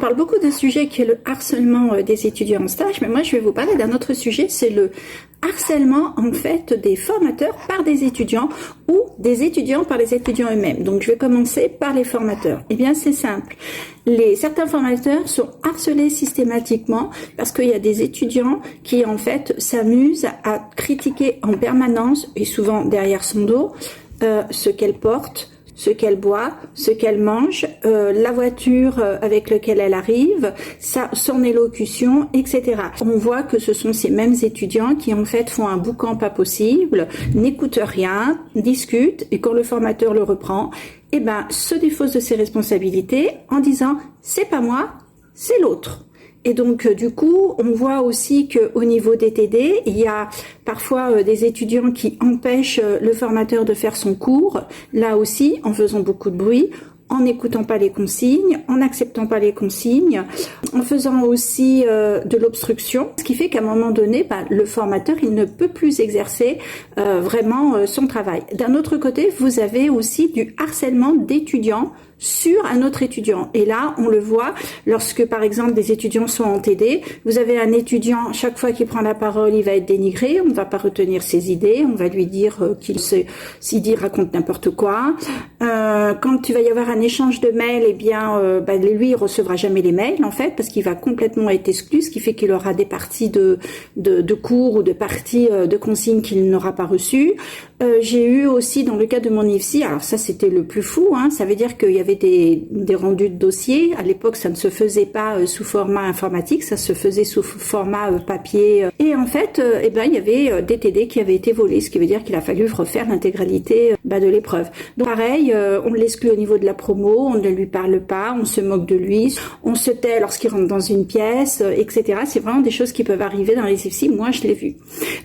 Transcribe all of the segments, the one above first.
parle beaucoup d'un sujet qui est le harcèlement des étudiants en stage, mais moi je vais vous parler d'un autre sujet, c'est le harcèlement en fait des formateurs par des étudiants ou des étudiants par les étudiants eux-mêmes. Donc je vais commencer par les formateurs. Eh bien c'est simple. Certains formateurs sont harcelés systématiquement parce qu'il y a des étudiants qui en fait s'amusent à critiquer en permanence et souvent derrière son dos ce qu'elle porte, ce qu'elle boit, ce qu'elle mange, la voiture avec laquelle elle arrive, son élocution, etc. On voit que ce sont ces mêmes étudiants qui en fait font un boucan pas possible, n'écoutent rien, discutent, et quand le formateur le reprend, eh ben, se défausse de ses responsabilités en disant « c'est pas moi, c'est l'autre ». Et donc, du coup, on voit aussi qu'au niveau des TD, il y a parfois des étudiants qui empêchent le formateur de faire son cours, là aussi, en faisant beaucoup de bruit, en n'écoutant pas les consignes, en n'acceptant pas les consignes, en faisant aussi de l'obstruction, ce qui fait qu'à un moment donné, le formateur, il ne peut plus exercer vraiment son travail. D'un autre côté, vous avez aussi du harcèlement d'étudiants sur un autre étudiant. Et là, on le voit lorsque, par exemple, des étudiants sont en TD. Vous avez un étudiant, chaque fois qu'il prend la parole, il va être dénigré. On ne va pas retenir ses idées. On va lui dire s'il dit raconte n'importe quoi. Quand il va y avoir un échange de mails, eh bien, lui, il recevra jamais les mails, en fait, parce qu'il va complètement être exclu, ce qui fait qu'il aura des parties de cours ou de parties de consignes qu'il n'aura pas reçues. J'ai eu aussi, dans le cas de mon IFSI, alors ça, c'était le plus fou, hein, ça veut dire qu'il y avait des rendus de dossiers. À l'époque, ça ne se faisait pas sous format informatique, ça se faisait sous format papier. Et en fait, il y avait des TD qui avaient été volés, ce qui veut dire qu'il a fallu refaire l'intégralité de l'épreuve. Donc pareil, on l'exclut au niveau de la promo, on ne lui parle pas, on se moque de lui, on se tait lorsqu'il rentre dans une pièce, etc. C'est vraiment des choses qui peuvent arriver dans les IFSI. Moi, je l'ai vu.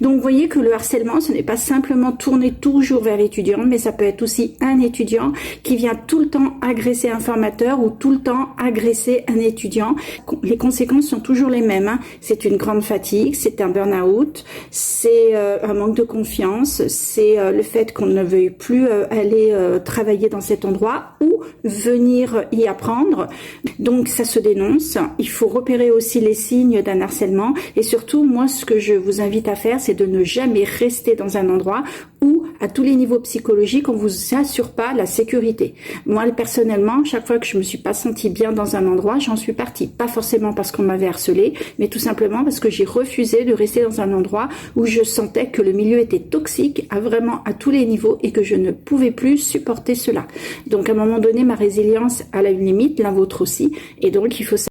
Donc, vous voyez que le harcèlement, ce n'est pas simplement tourner toujours vers l'étudiant, mais ça peut être aussi un étudiant qui vient tout le temps agresser un formateur ou tout le temps agresser un étudiant. Les conséquences sont toujours les mêmes, hein. C'est une grande fatigue, c'est un burn-out, c'est un manque de confiance, c'est le fait qu'on ne veuille plus aller travailler dans cet endroit ou venir y apprendre. Donc ça se dénonce. Il faut repérer aussi les signes d'un harcèlement et surtout, moi, ce que je vous invite à faire, c'est de ne jamais rester dans un endroit où, à tous les niveaux psychologiques, on vous assure pas la sécurité. Moi, personnellement, chaque fois que je me suis pas sentie bien dans un endroit, j'en suis partie. Pas forcément parce qu'on m'avait harcelée, mais tout simplement parce que j'ai refusé de rester dans un endroit où je sentais que le milieu était toxique à tous les niveaux et que je ne pouvais plus supporter cela. Donc, à un moment donné, ma résilience a une limite, la vôtre aussi, et donc il faut